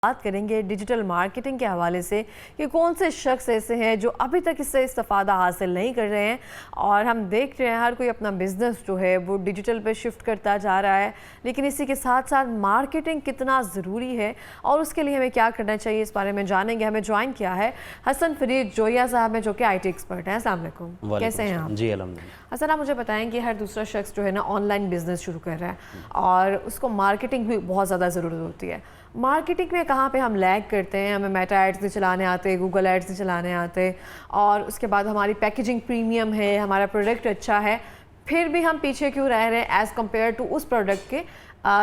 बात करेंगे digital marketing के हवाले से कि कौन से शख्स ऐसे हैं जो अभी तक इससे इस्तेफादा हासिल नहीं कर रहे हैं। और हम देख रहे हैं हर कोई अपना बिजनेस जो है वो डिजिटल पे शिफ्ट करता जा रहा है, लेकिन इसी के साथ साथ मार्केटिंग कितना ज़रूरी है और उसके लिए हमें क्या करना चाहिए, इस बारे में जानेंगे। हमें ज्वाइन किया है हसन फरीद जोया साहब हैं, जो कि IT एक्सपर्ट हैं। अस्सलाम वालेकुम, कैसे हैं आप? जी अल्हम्दुलिल्लाह। हसन, आप मुझे बताएं कि हर दूसरा शख्स जो है ना ऑनलाइन बिजनेस शुरू कर रहा है और उसको मार्केटिंग भी बहुत ज़्यादा ज़रूरत होती है। मार्केटिंग में कहाँ पे हम लैग करते हैं? हमें मेटा एड्स नहीं चलाने आते, गूगल एड्स नहीं चलाने आते, और उसके बाद हमारी पैकेजिंग प्रीमियम है, हमारा प्रोडक्ट अच्छा है, फिर भी हम पीछे क्यों रह रहे हैं एज़ कम्पेयर टू उस प्रोडक्ट के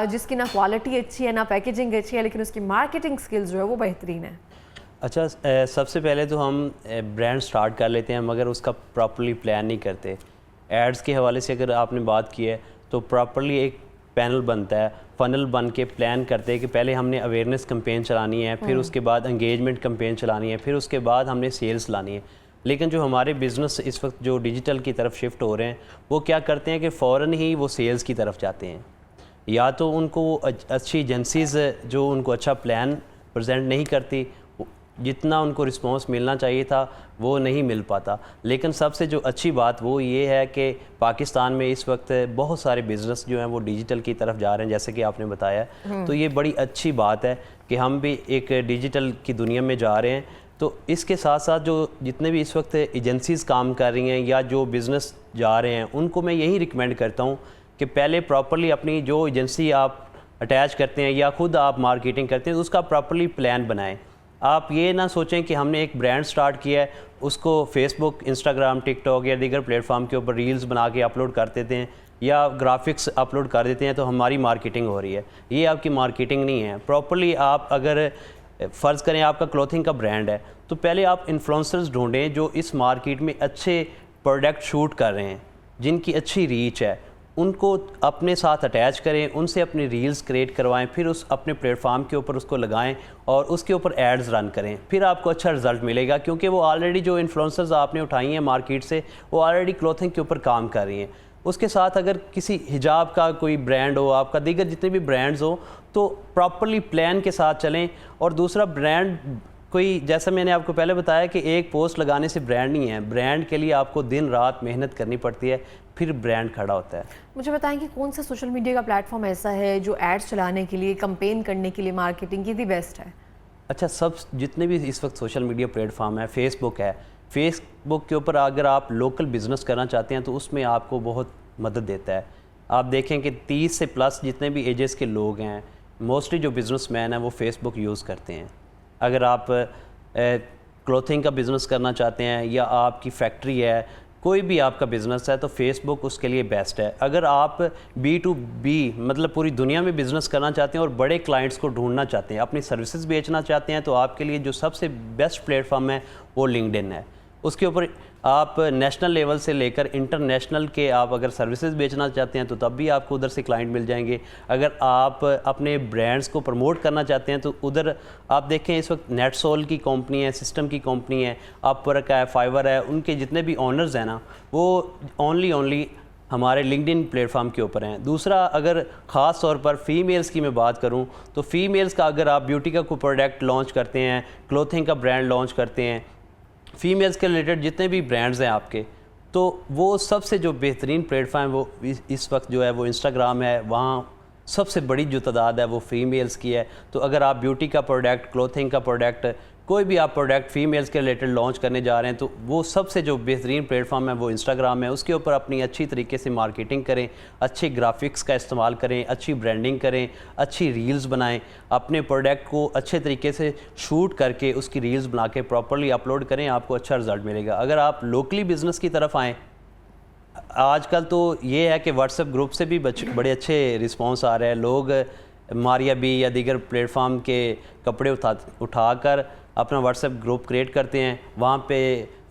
जिसकी ना क्वालिटी अच्छी है ना पैकेजिंग अच्छी है, लेकिन उसकी मार्केटिंग स्किल्स जो है वो बेहतरीन है। अच्छा, सबसे पहले तो हम ब्रांड स्टार्ट कर लेते हैं मगर उसका प्रॉपर्ली प्लान नहीं करते। एड्स के हवाले से अगर आपने बात की है तो प्रॉपर्ली एक पैनल बनता है, फ़नल बन के प्लान करते हैं कि पहले हमने अवेयरनेस कैंपेन चलानी है, फिर उसके बाद एंगेजमेंट कैंपेन चलानी है, फिर उसके बाद हमने सेल्स लानी है। लेकिन जो हमारे बिज़नेस इस वक्त जो डिजिटल की तरफ शिफ्ट हो रहे हैं वो क्या करते हैं कि फ़ौरन ही वो सेल्स की तरफ जाते हैं। या तो उनको अच्छी एजेंसीज़ जो उनको अच्छा प्लान प्रेजेंट नहीं करती, जितना उनको रिस्पांस मिलना चाहिए था वो नहीं मिल पाता। लेकिन सबसे जो अच्छी बात वो ये है कि पाकिस्तान में इस वक्त बहुत सारे बिज़नेस जो हैं वो डिजिटल की तरफ जा रहे हैं, जैसे कि आपने बताया। तो ये बड़ी अच्छी बात है कि हम भी एक डिजिटल की दुनिया में जा रहे हैं। तो इसके साथ साथ जो जितने भी इस वक्त एजेंसीज़ काम कर रही हैं या जो बिज़नेस जा रहे हैं उनको मैं यही रिकमेंड करता हूँ कि पहले प्रॉपर्ली अपनी जो एजेंसी आप अटैच करते हैं या ख़ुद आप मार्केटिंग करते हैं उसका प्रॉपर्ली प्लान बनाएं। आप ये ना सोचें कि हमने एक ब्रांड स्टार्ट किया है, उसको फेसबुक, इंस्टाग्राम, टिकटॉक या दीगर प्लेटफॉर्म के ऊपर रील्स बना के अपलोड कर देते हैं या ग्राफिक्स अपलोड कर देते हैं तो हमारी मार्केटिंग हो रही है। ये आपकी मार्केटिंग नहीं है। प्रॉपर्ली आप अगर फ़र्ज़ करें आपका क्लोथिंग का ब्रांड है तो पहले आप इन्फ्लुएंसर्स ढूंढें जो इस मार्केट में अच्छे प्रोडक्ट शूट कर रहे हैं, जिनकी अच्छी रीच है, उनको अपने साथ अटैच करें, उनसे अपनी रील्स क्रिएट करवाएं, फिर उस अपने प्लेटफॉर्म के ऊपर उसको लगाएं और उसके ऊपर एड्स रन करें। फिर आपको अच्छा रिजल्ट मिलेगा क्योंकि वो ऑलरेडी जो इन्फ्लुएंसर्स आपने उठाई हैं मार्केट से वो ऑलरेडी क्लोथिंग के ऊपर काम कर रही हैं। उसके साथ अगर किसी हिजाब का कोई ब्रांड हो, आपका दीगर जितने भी ब्रांड्स हो, तो प्रॉपर्ली प्लान के साथ चलें। और दूसरा, ब्रांड कोई, जैसा मैंने आपको पहले बताया कि एक पोस्ट लगाने से ब्रांड नहीं है। ब्रांड के लिए आपको दिन रात मेहनत करनी पड़ती है, फिर ब्रांड खड़ा होता है। मुझे बताएं कि कौन सा सोशल मीडिया का प्लेटफॉर्म ऐसा है जो एड्स चलाने के लिए, कंपेन करने के लिए, मार्केटिंग की दी बेस्ट है? अच्छा, सब जितने भी इस वक्त सोशल मीडिया प्लेटफॉर्म है, फेसबुक है। फेसबुक के ऊपर अगर आप लोकल बिज़नेस करना चाहते हैं तो उसमें आपको बहुत मदद देता है। आप देखें कि 30 से प्लस जितने भी एजेस के लोग हैं, मोस्टली जो बिज़नेसमैन हैं वो फेसबुक यूज़ करते हैं। अगर आप क्लोथिंग का बिज़नेस करना चाहते हैं या आपकी फैक्ट्री है, कोई भी आपका बिज़नेस है, तो फेसबुक उसके लिए बेस्ट है। अगर आप B2B मतलब पूरी दुनिया में बिज़नेस करना चाहते हैं और बड़े क्लाइंट्स को ढूंढना चाहते हैं, अपनी सर्विसेज बेचना चाहते हैं, तो आपके लिए जो सबसे बेस्ट प्लेटफॉर्म है वो लिंक्डइन है। उसके ऊपर आप नेशनल लेवल से लेकर इंटरनेशनल के आप अगर सर्विसेज बेचना चाहते हैं तो तब भी आपको उधर से क्लाइंट मिल जाएंगे। अगर आप अपने ब्रांड्स को प्रमोट करना चाहते हैं तो उधर आप देखें इस वक्त नेटसोल की कंपनी है, सिस्टम की कंपनी है, अपवर्क है, फाइवर है, उनके जितने भी ओनर्स हैं ना वो ओनली हमारे लिंक्डइन प्लेटफॉर्म के ऊपर हैं। दूसरा, अगर ख़ास तौर पर फ़ीमेल्स की मैं बात करूं तो फ़ीमेल्स का अगर आप ब्यूटी का कोई प्रोडक्ट लॉन्च करते हैं, क्लोथिंग का ब्रांड लॉन्च करते हैं, फ़ीमेल्स के रिलेटेड जितने भी ब्रांड्स हैं आपके, तो वो सबसे जो बेहतरीन प्लेटफॉर्म वो इस वक्त जो है वो इंस्टाग्राम है। वहाँ सबसे बड़ी जो तादाद है वो फ़ीमेल्स की है। तो अगर आप ब्यूटी का प्रोडक्ट, क्लोथिंग का प्रोडक्ट, कोई भी आप प्रोडक्ट फ़ीमेल्स के रिलेटेड लॉन्च करने जा रहे हैं तो वो सबसे जो बेहतरीन प्लेटफॉर्म है वो इंस्टाग्राम है। उसके ऊपर अपनी अच्छी तरीके से मार्केटिंग करें, अच्छे ग्राफिक्स का इस्तेमाल करें, अच्छी ब्रांडिंग करें, अच्छी रील्स बनाएं, अपने प्रोडक्ट को अच्छे तरीके से शूट करके उसकी रील्स बना के प्रॉपर्ली अपलोड करें, आपको अच्छा रिजल्ट मिलेगा। अगर आप लोकली बिज़नेस की तरफ आएँ, आजकल तो ये है कि व्हाट्सएप ग्रुप से भी बड़े अच्छे रिस्पॉन्स आ रहे हैं। लोग मारिया बी या दीगर प्लेटफॉर्म के कपड़े उठाकर अपना व्हाट्सएप ग्रुप क्रिएट करते हैं, वहाँ पे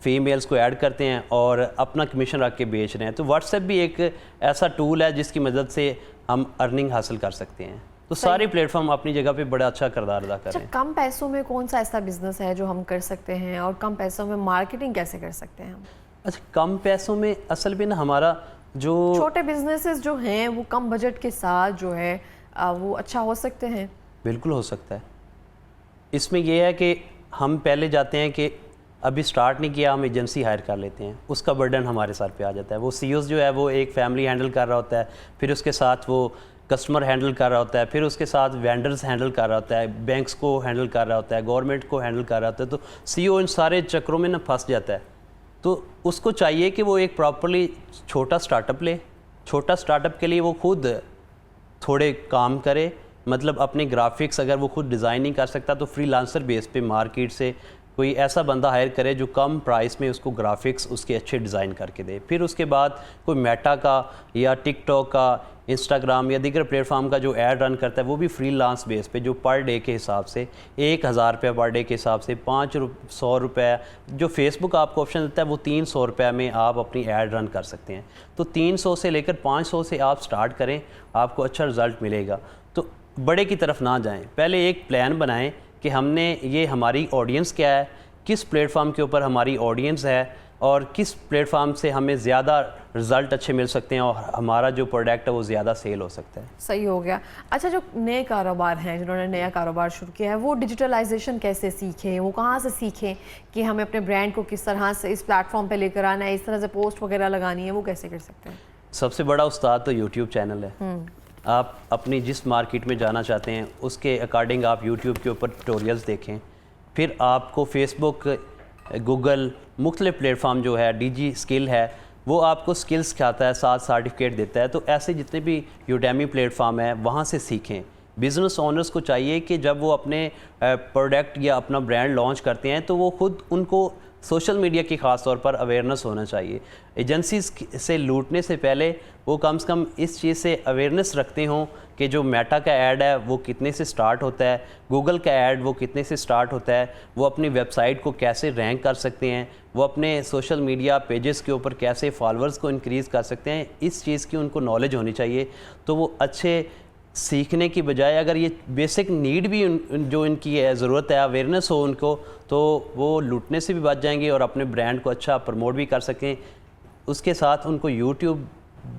फ़ीमेल्स को ऐड करते हैं और अपना कमीशन रख के बेच रहे हैं। तो व्हाट्सएप भी एक ऐसा टूल है जिसकी मदद से हम अर्निंग हासिल कर सकते हैं। तो सारे प्लेटफॉर्म अपनी जगह पे बड़ा अच्छा किरदार अदा कर रहे हैं। कम पैसों में कौन सा ऐसा बिजनेस है जो हम कर सकते हैं और कम पैसों में मार्केटिंग कैसे कर सकते हैं हम? अच्छा, कम पैसों में असल में ना हमारा जो छोटे बिजनेसेस जो हैं वो कम बजट के साथ जो है वो अच्छा हो सकते हैं। बिल्कुल हो सकता है। इसमें यह है कि हम पहले जाते हैं कि अभी स्टार्ट नहीं किया, हम एजेंसी हायर कर लेते हैं, उसका बर्डन हमारे सर पे आ जाता है। वो सीईओज़ जो है वो एक फैमिली हैंडल कर रहा होता है, फिर उसके साथ वो कस्टमर हैंडल कर रहा होता है, फिर उसके साथ वेंडर्स हैंडल कर रहा होता है, बैंक्स को हैंडल कर रहा होता है, गवर्नमेंट को हैंडल कर रहा होता है। तो सीईओ इन सारे चक्रों में ना फंस जाता है। तो उसको चाहिए कि वो एक प्रॉपरली छोटा स्टार्टअप ले। छोटा स्टार्टअप के लिए वो खुद थोड़े काम करे, मतलब अपने ग्राफिक्स अगर वो खुद डिज़ाइन नहीं कर सकता तो फ्रीलांसर बेस पे मार्केट से कोई ऐसा बंदा हायर करे जो कम प्राइस में उसको ग्राफिक्स उसके अच्छे डिज़ाइन करके दे। फिर उसके बाद कोई मेटा का या टिकटॉक का, इंस्टाग्राम या दीगर प्लेटफॉर्म का जो ऐड रन करता है वो भी फ्रीलांस बेस पे, जो पर डे के हिसाब से 1000 रुपये पर डे के हिसाब से 500 रुपये, जो फेसबुक आपको ऑप्शन देता है वो 300 रुपये में आप अपनी ऐड रन कर सकते हैं। तो 300 से लेकर 500 से आप स्टार्ट करें, आपको अच्छा रिज़ल्ट मिलेगा। तो बड़े की तरफ ना जाएं, पहले एक प्लान बनाएं कि हमने ये हमारी ऑडियंस क्या है, किस प्लेटफॉर्म के ऊपर हमारी ऑडियंस है और किस प्लेटफॉर्म से हमें ज़्यादा रिज़ल्ट अच्छे मिल सकते हैं और हमारा जो प्रोडक्ट है वो ज़्यादा सेल हो सकता है। सही हो गया। अच्छा, जो नए कारोबार हैं, जिन्होंने नया कारोबार शुरू किया है, वो डिजिटलाइजेशन कैसे सीखें, वो कहाँ से सीखें कि हमें अपने ब्रांड को किस तरह से इस प्लेटफॉर्म पे लेकर आना है, इस तरह से पोस्ट वगैरह लगानी है, वो कैसे कर सकते हैं? सबसे बड़ा उस्ताद तो यूट्यूब चैनल है। आप अपनी जिस मार्केट में जाना चाहते हैं उसके अकॉर्डिंग आप यूट्यूब के ऊपर ट्यूटोरियल्स देखें। फिर आपको फेसबुक, गूगल, मुख्तलिफ प्लेटफॉर्म जो है, डीजी स्किल है, वो आपको स्किल्स सिखाता है, साथ सर्टिफिकेट देता है। तो ऐसे जितने भी यूडेमी प्लेटफॉर्म है वहाँ से सीखें। बिज़नेस ओनर्स को चाहिए कि जब वो अपने प्रोडक्ट या अपना ब्रांड लॉन्च करते हैं तो वो खुद उनको सोशल मीडिया की ख़ास तौर पर अवेयरनेस होना चाहिए। एजेंसीज से लूटने से पहले वो कम से कम इस चीज़ से अवेयरनेस रखते हों कि जो मेटा का ऐड है वो कितने से स्टार्ट होता है, गूगल का ऐड वो कितने से स्टार्ट होता है, वो अपनी वेबसाइट को कैसे रैंक कर सकते हैं, वो अपने सोशल मीडिया पेजेस के ऊपर कैसे फॉलोअर्स को इंक्रीज़ कर सकते हैं। इस चीज़ की उनको नॉलेज होनी चाहिए। तो वो अच्छे सीखने की बजाय अगर ये बेसिक नीड भी जो इनकी है, ज़रूरत है, अवेयरनेस हो उनको, तो वो लूटने से भी बच जाएंगे और अपने ब्रांड को अच्छा प्रमोट भी कर सकें। उसके साथ उनको यूट्यूब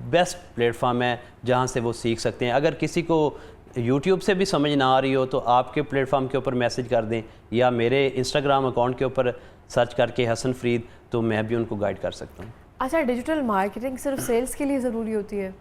बेस्ट प्लेटफॉर्म है जहाँ से वो सीख सकते हैं। अगर किसी को यूट्यूब से भी समझ ना आ रही हो तो आपके प्लेटफॉर्म के ऊपर मैसेज कर दें या मेरे इंस्टाग्राम अकाउंट के ऊपर सर्च करके हसन फरीद, तो मैं भी उनको गाइड कर सकता हूँ। अच्छा, डिजिटल मार्केटिंग सिर्फ सेल्स के लिए ज़रूरी होती है?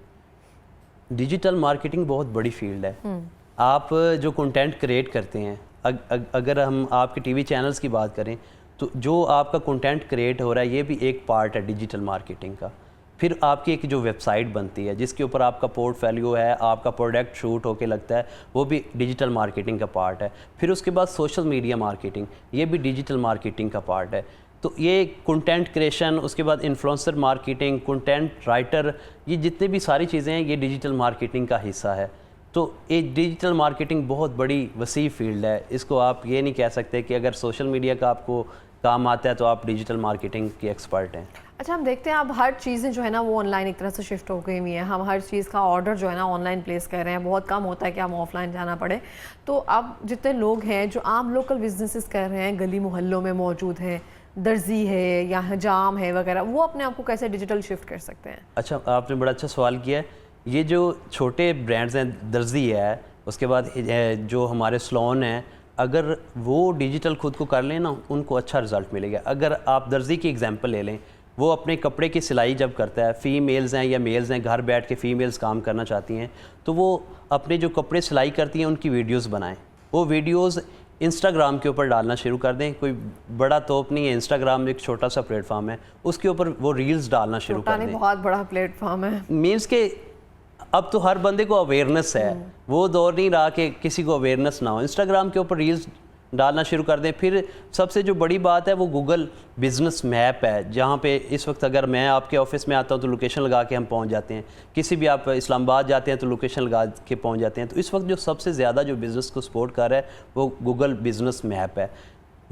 डिजिटल मार्केटिंग बहुत बड़ी फील्ड है। आप जो कंटेंट क्रिएट करते हैं, अगर हम आपके टीवी चैनल्स की बात करें तो जो आपका कंटेंट क्रिएट हो रहा है ये भी एक पार्ट है डिजिटल मार्केटिंग का। फिर आपकी एक जो वेबसाइट बनती है जिसके ऊपर आपका पोर्टफोलियो है, आपका प्रोडक्ट शूट होके लगता है, वो भी डिजिटल मार्केटिंग का पार्ट है। फिर उसके बाद सोशल मीडिया मार्केटिंग, ये भी डिजिटल मार्केटिंग का पार्ट है। तो ये कंटेंट क्रिएशन, उसके बाद इन्फ्लुएंसर मार्केटिंग, कंटेंट राइटर, ये जितने भी सारी चीज़ें हैं ये डिजिटल मार्केटिंग का हिस्सा है। तो ये डिजिटल मार्केटिंग बहुत बड़ी वसी फील्ड है। इसको आप ये नहीं कह सकते कि अगर सोशल मीडिया का आपको काम आता है तो आप डिजिटल मार्केटिंग के एक्सपर्ट हैं। अच्छा, हम देखते हैं अब हर चीज़ें जो है ना वो ऑनलाइन एक तरह से शिफ्ट हो गई हुई है। हम हर चीज़ का ऑर्डर जो है ना ऑनलाइन प्लेस कर रहे हैं, बहुत कम होता है कि हम ऑफलाइन जाना पड़े। तो अब जितने लोग हैं जो आम लोकल बिजनेसेस कर रहे हैं, गली मोहल्लों में मौजूद हैं, दर्जी है या हजाम है वगैरह, वो अपने आप को कैसे डिजिटल शिफ्ट कर सकते हैं? अच्छा, आपने बड़ा अच्छा सवाल किया है। ये जो छोटे ब्रांड्स हैं, दर्जी है, उसके बाद जो हमारे सलोन हैं, अगर वो डिजिटल खुद को कर लें ना, उनको अच्छा रिज़ल्ट मिलेगा। अगर आप दर्जी की एग्जांपल ले लें, वो अपने कपड़े की सिलाई जब करता है, फ़ीमेल्स हैं या मेल्स हैं, घर बैठ के फ़ीमेल्स काम करना चाहती हैं, तो वो अपने जो कपड़े सिलाई करती हैं उनकी वीडियोज़ बनाएं। वो वीडियोज़ इंस्टाग्राम के ऊपर डालना शुरू कर दें। कोई बड़ा तोप नहीं है, इंस्टाग्राम एक छोटा सा प्लेटफॉर्म है, उसके ऊपर वो रील्स डालना शुरू कर दें। बहुत बड़ा प्लेटफॉर्म है। मीन्स के अब तो हर बंदे को अवेयरनेस है, वो दौर नहीं रहा कि किसी को अवेयरनेस ना हो। इंस्टाग्राम के ऊपर रील्स डालना शुरू कर दें। फिर सबसे जो बड़ी बात है वो गूगल बिज़नेस मैप है, जहाँ पे इस वक्त अगर मैं आपके ऑफिस में आता हूँ तो लोकेशन लगा के हम पहुँच जाते हैं। किसी भी आप इस्लामाबाद जाते हैं तो लोकेशन लगा के पहुँच जाते हैं। तो इस वक्त जो सबसे ज़्यादा जो बिज़नेस को सपोर्ट कर रहा है वो गूगल बिज़नेस मैप है।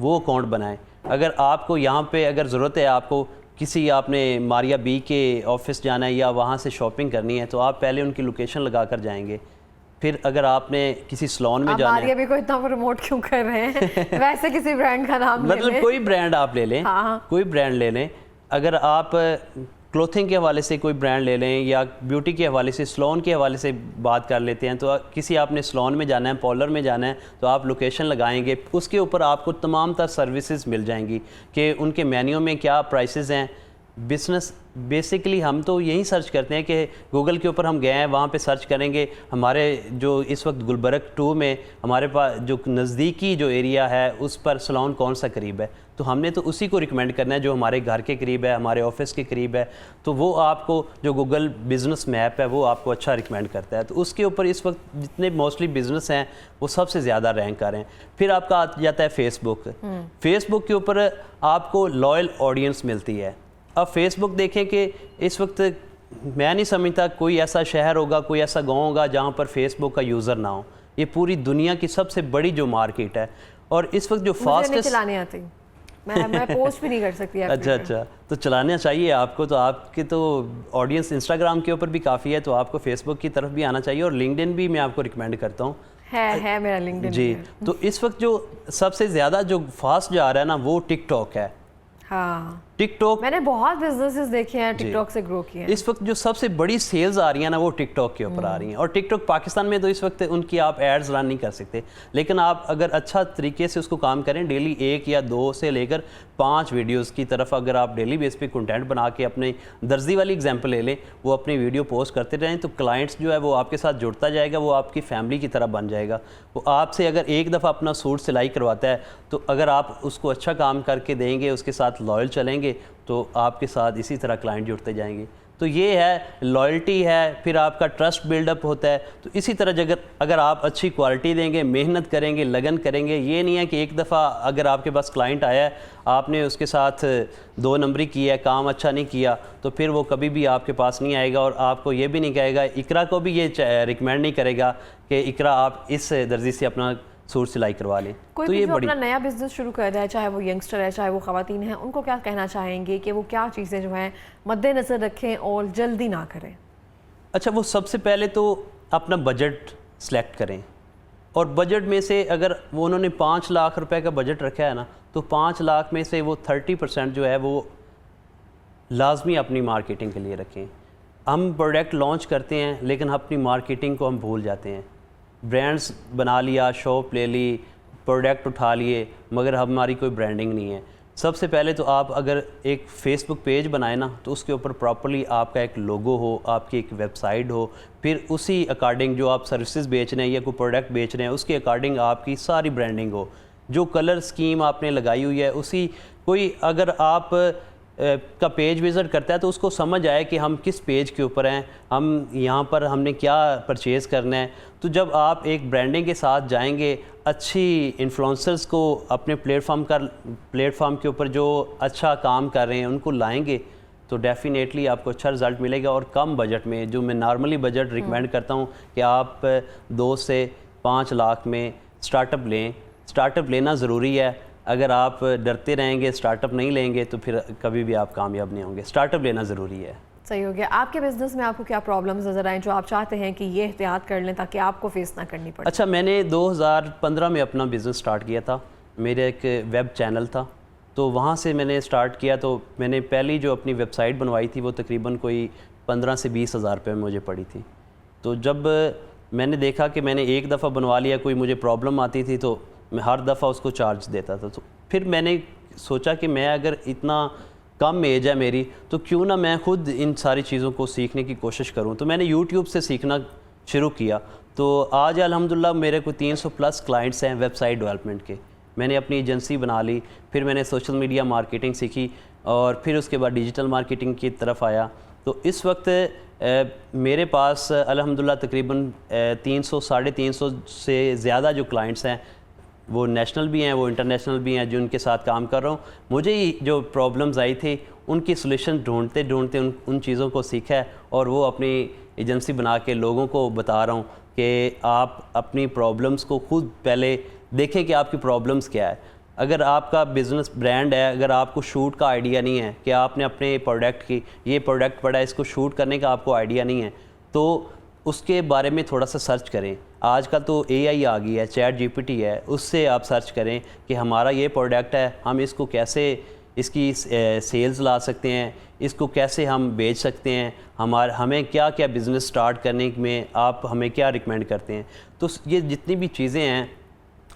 वो अकाउंट बनाएं। अगर आपको यहाँ पे अगर ज़रूरत है, आपको किसी आपने मारिया बी के ऑफिस जाना है या वहाँ से शॉपिंग करनी है, तो आप पहले उनकी लोकेशन लगा कर जाएंगे। फिर अगर आपने किसी सलोन में जाना है, मारिया बी को इतना प्रमोट क्यों कर रहे हैं? वैसे किसी ब्रांड का नाम मतलब कोई ब्रांड आप ले लें, हाँ। कोई ब्रांड ले लें। अगर आप क्लोथिंग के हवाले से कोई ब्रांड ले लें या ब्यूटी के हवाले से सलोन के हवाले से बात कर लेते हैं, तो किसी आपने सलोन में जाना है, पार्लर में जाना है, तो आप लोकेशन लगाएंगे, उसके ऊपर आपको तमाम तर सर्विसेज मिल जाएंगी कि उनके मेन्यू में क्या प्राइसेस हैं। बिज़नेस बेसिकली हम तो यही सर्च करते हैं कि गूगल के ऊपर हम गए हैं, वहाँ पे सर्च करेंगे, हमारे जो इस वक्त गुलबर्ग 2 में हमारे पास जो नज़दीकी जो एरिया है उस पर सलोन कौन सा करीब है, तो हमने तो उसी को रिकमेंड करना है जो हमारे घर के करीब है, हमारे ऑफिस के करीब है। तो वो आपको जो गूगल बिज़नेस मैप है वो आपको अच्छा रिकमेंड करता है। तो उसके ऊपर इस वक्त जितने मोस्टली बिज़नेस हैं वो सबसे ज़्यादा रैंक कर रहे हैं। फिर आपका आ जाता है फेसबुक। फेसबुक के ऊपर आपको लॉयल ऑडियंस मिलती है। अब फेसबुक देखें कि इस वक्त मैं नहीं समझता कोई ऐसा शहर होगा, कोई ऐसा गांव होगा जहां पर फेसबुक का यूज़र ना हो। ये पूरी दुनिया की सबसे बड़ी जो मार्केट है और इस वक्त जो फास्टेस्ट चलाने आती मैं पोस्ट भी नहीं कर सकती। अच्छा, तो चलाना चाहिए आपको। तो आपके तो ऑडियंस इंस्टाग्राम के ऊपर भी काफ़ी है, तो आपको फेसबुक की तरफ भी आना चाहिए और लिंक्डइन भी मैं आपको रिकमेंड करता हूँ। है मेरा लिंक्डइन जी। तो इस वक्त जो सबसे ज़्यादा जो फास्ट जा रहा है ना वो टिकटॉक है। हाँ, टिकटॉक मैंने बहुत बिजनेसेस देखे हैं टिकटॉक से ग्रो किए हैं। इस वक्त जो सबसे बड़ी सेल्स आ रही है ना वो टिकटॉक के ऊपर आ रही हैं। और टिकटॉक पाकिस्तान में तो इस वक्त उनकी आप एड्स रन नहीं कर सकते, लेकिन आप अगर अच्छा तरीके से उसको काम करें, डेली 1 या 2 से लेकर 5 वीडियोस की तरफ अगर आप डेली बेस पे कंटेंट बना के, अपने दर्जी वाली एग्जांपल ले लें, वो अपनी वीडियो पोस्ट करते रहें, तो क्लाइंट्स जो है वो आपके साथ जुड़ता जाएगा, वो आपकी फैमिली की तरह बन जाएगा। वो आपसे अगर एक दफ़ा अपना सूट सिलाई करवाता है तो अगर आप उसको अच्छा काम करके देंगे, उसके साथ लॉयल चलेंगे, तो आपके साथ इसी तरह क्लाइंट जुड़ते जाएंगे। तो ये है लॉयल्टी है, फिर आपका ट्रस्ट बिल्डअप होता है। तो इसी तरह अगर आप अच्छी क्वालिटी देंगे, मेहनत करेंगे, लगन करेंगे, ये नहीं है कि एक दफ़ा अगर आपके पास क्लाइंट आया है, आपने उसके साथ 2 नंबरी किया है, काम अच्छा नहीं किया, तो फिर वो कभी भी आपके पास नहीं आएगा और आपको ये भी नहीं कहेगा, इकरा को भी ये रिकमेंड नहीं करेगा कि इकरा आप इस दर्जी से अपना सूट सिलाई करवा लें। कोई तो भी ये जो बड़ी अपना नया बिजनेस शुरू कर रहा है, चाहे वो यंगस्टर है चाहे वो ख़वातीन हैं, उनको क्या कहना चाहेंगे कि वो क्या चीज़ें जो हैं मद्देनज़र रखें और जल्दी ना करें? अच्छा, वो सबसे पहले तो अपना बजट सेलेक्ट करें और बजट में से अगर वो उन्होंने 5 लाख रुपए का बजट रखा है ना, तो 5 लाख में से वो 30% जो है वो लाजमी अपनी मार्केटिंग के लिए रखें। हम प्रोडक्ट लॉन्च करते हैं लेकिन अपनी मार्केटिंग को हम भूल जाते हैं। ब्रांड्स बना लिया, शॉप ले ली, प्रोडक्ट उठा लिए, मगर हमारी कोई ब्रांडिंग नहीं है। सबसे पहले तो आप अगर एक फेसबुक पेज बनाए ना, तो उसके ऊपर प्रॉपर्ली आपका एक लोगो हो, आपकी एक वेबसाइट हो, फिर उसी अकॉर्डिंग जो आप सर्विसेज बेच रहे हैं या कोई प्रोडक्ट बेच रहे हैं उसके अकॉर्डिंग आपकी सारी ब्रांडिंग हो। जो कलर स्कीम आपने लगाई हुई है उसी, कोई अगर आप का पेज विज़िट करता है तो उसको समझ आए कि हम किस पेज के ऊपर हैं, हम यहाँ पर हमने क्या परचेज़ करना है। तो जब आप एक ब्रांडिंग के साथ जाएंगे, अच्छी इन्फ्लुएंसर्स को अपने प्लेटफॉर्म के ऊपर जो अच्छा काम कर रहे हैं उनको लाएंगे, तो डेफिनेटली आपको अच्छा रिज़ल्ट मिलेगा। और कम बजट में, जो मैं नॉर्मली बजट रिकमेंड करता हूँ कि आप 2 से 5 लाख में स्टार्टअप लें। स्टार्टअप लेना ज़रूरी है। अगर आप डरते रहेंगे, स्टार्टअप नहीं लेंगे, तो फिर कभी भी आप कामयाब नहीं होंगे। स्टार्टअप लेना ज़रूरी है। सही हो गया। आपके बिजनेस में आपको क्या प्रॉब्लम्स नज़र आए जो आप चाहते हैं कि ये एहतियात कर लें ताकि आपको फेस ना करनी पड़े? अच्छा, मैंने 2015 में अपना बिज़नेस स्टार्ट किया था। मेरे एक वेब चैनल था, तो वहाँ से मैंने स्टार्ट किया। तो मैंने पहली जो अपनी वेबसाइट बनवाई थी वो तकरीबन कोई 15 से 20 हज़ार रुपये में मुझे पड़ी थी। तो जब मैंने देखा कि मैंने एक दफ़ा बनवा लिया, कोई मुझे प्रॉब्लम आती थी तो मैं हर दफ़ा उसको चार्ज देता था। तो फिर मैंने सोचा कि मैं अगर इतना कम एज है मेरी, तो क्यों ना मैं ख़ुद इन सारी चीज़ों को सीखने की कोशिश करूं। तो मैंने YouTube से सीखना शुरू किया। तो आज अल्हम्दुलिल्लाह मेरे को 300 प्लस क्लाइंट्स हैं वेबसाइट डेवलपमेंट के। मैंने अपनी एजेंसी बना ली, फिर मैंने सोशल मीडिया मार्केटिंग सीखी और फिर उसके बाद डिजिटल मार्केटिंग की तरफ आया। तो इस वक्त मेरे पास अल्हम्दुलिल्लाह तकरीबन 300 साढ़े 300 से ज़्यादा जो क्लाइंट्स हैं, वो नेशनल भी हैं, वो इंटरनेशनल भी हैं, जिनके साथ काम कर रहा हूँ। मुझे जो प्रॉब्लम्स आई थी उनकी सॉल्यूशन ढूंढते ढूंढते उन चीज़ों को सीखा है और वो अपनी एजेंसी बना के लोगों को बता रहा हूँ कि आप अपनी प्रॉब्लम्स को खुद पहले देखें कि आपकी प्रॉब्लम्स क्या है। अगर आपका बिज़नेस ब्रांड है, अगर आपको शूट का आइडिया नहीं है कि आपने अपने प्रोडक्ट की ये प्रोडक्ट पड़ा है, इसको शूट करने का आपको आइडिया नहीं है, तो उसके बारे में थोड़ा सा सर्च करें। आजकल तो AI आ गई है, चैट GPT है, उससे आप सर्च करें कि हमारा ये प्रोडक्ट है, हम इसको कैसे इसकी सेल्स ला सकते हैं, इसको कैसे हम बेच सकते हैं, हमें क्या क्या बिज़नेस स्टार्ट करने में आप हमें क्या रिकमेंड करते हैं। तो ये जितनी भी चीज़ें हैं,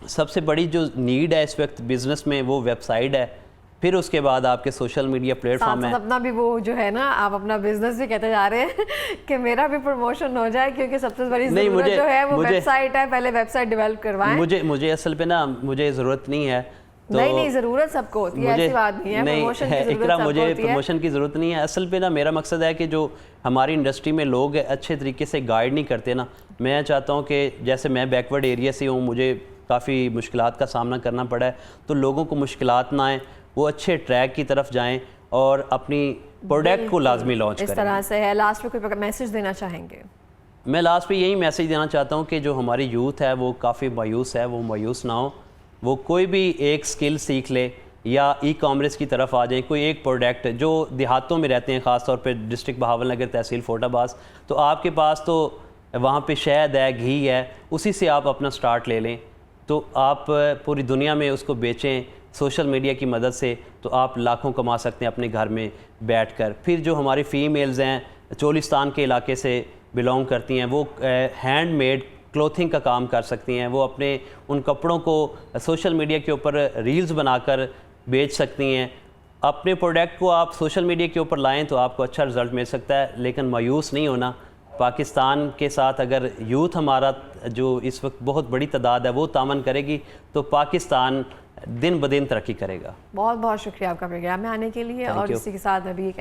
सबसे बड़ी जो नीड है इस वक्त बिज़नेस में वो वेबसाइट है, फिर उसके बाद आपके सोशल मीडिया प्लेटफॉर्म है। अपना भी वो जो है ना, आप अपना बिजनेस भी कहते जा रहे हैं कि मेरा भी प्रमोशन हो जाए, क्योंकि सबसे बड़ी ज़रूरत जो है वो वेबसाइट है। पहले वेबसाइट डेवलप करवाएं। मुझे असल पे ना मुझे ज़रूरत नहीं है। तो नहीं, ज़रूरत सबको होती है, ऐसी बात नहीं है। प्रमोशन की ज़रूरत सबको मुझे होती है। प्रमोशन की ज़रूरत नहीं है। असल पे ना मेरा मकसद है कि जो हमारी इंडस्ट्री में लोग अच्छे तरीके से गाइड नहीं करते ना, मैं चाहता हूँ कि जैसे मैं बैकवर्ड एरिया से हूँ, मुझे काफ़ी मुश्किलात का सामना करना पड़ा है, तो लोगों को मुश्किलात ना आए, वो अच्छे ट्रैक की तरफ जाएं और अपनी प्रोडक्ट को लाजमी लॉन्च करें। इस तरह से है। लास्ट में कोई मैसेज देना चाहेंगे? मैं लास्ट पे यही मैसेज देना चाहता हूँ कि जो हमारी यूथ है वो काफ़ी मायूस है, वो मायूस ना हो, वो कोई भी एक स्किल सीख ले या ई कॉमर्स की तरफ आ जाए। कोई एक प्रोडक्ट जो देहातों में रहते हैं, ख़ास तौर पे डिस्ट्रिक्ट बहावलनगर, तहसील फोटाबाज, तो आपके पास तो वहाँ पे शहद है, घी है, उसी से आप अपना स्टार्ट ले लें, तो आप पूरी दुनिया में उसको बेचें सोशल मीडिया की मदद से, तो आप लाखों कमा सकते हैं अपने घर में बैठकर। फिर जो हमारी फ़ीमेल्स हैं, चोलिस्तान के इलाके से बिलोंग करती हैं, वो हैंडमेड क्लोथिंग का काम कर सकती हैं। वो अपने उन कपड़ों को सोशल मीडिया के ऊपर रील्स बनाकर बेच सकती हैं। अपने प्रोडक्ट को आप सोशल मीडिया के ऊपर लाएं तो आपको अच्छा रिज़ल्ट मिल सकता है, लेकिन मायूस नहीं होना। पाकिस्तान के साथ अगर यूथ हमारा जो इस वक्त बहुत बड़ी तादाद है वो तामन करेगी, तो पाकिस्तान दिन ब दिन तरक्की करेगा। बहुत बहुत शुक्रिया आपका प्रोग्राम में आने के लिए। और इसी के साथ अभी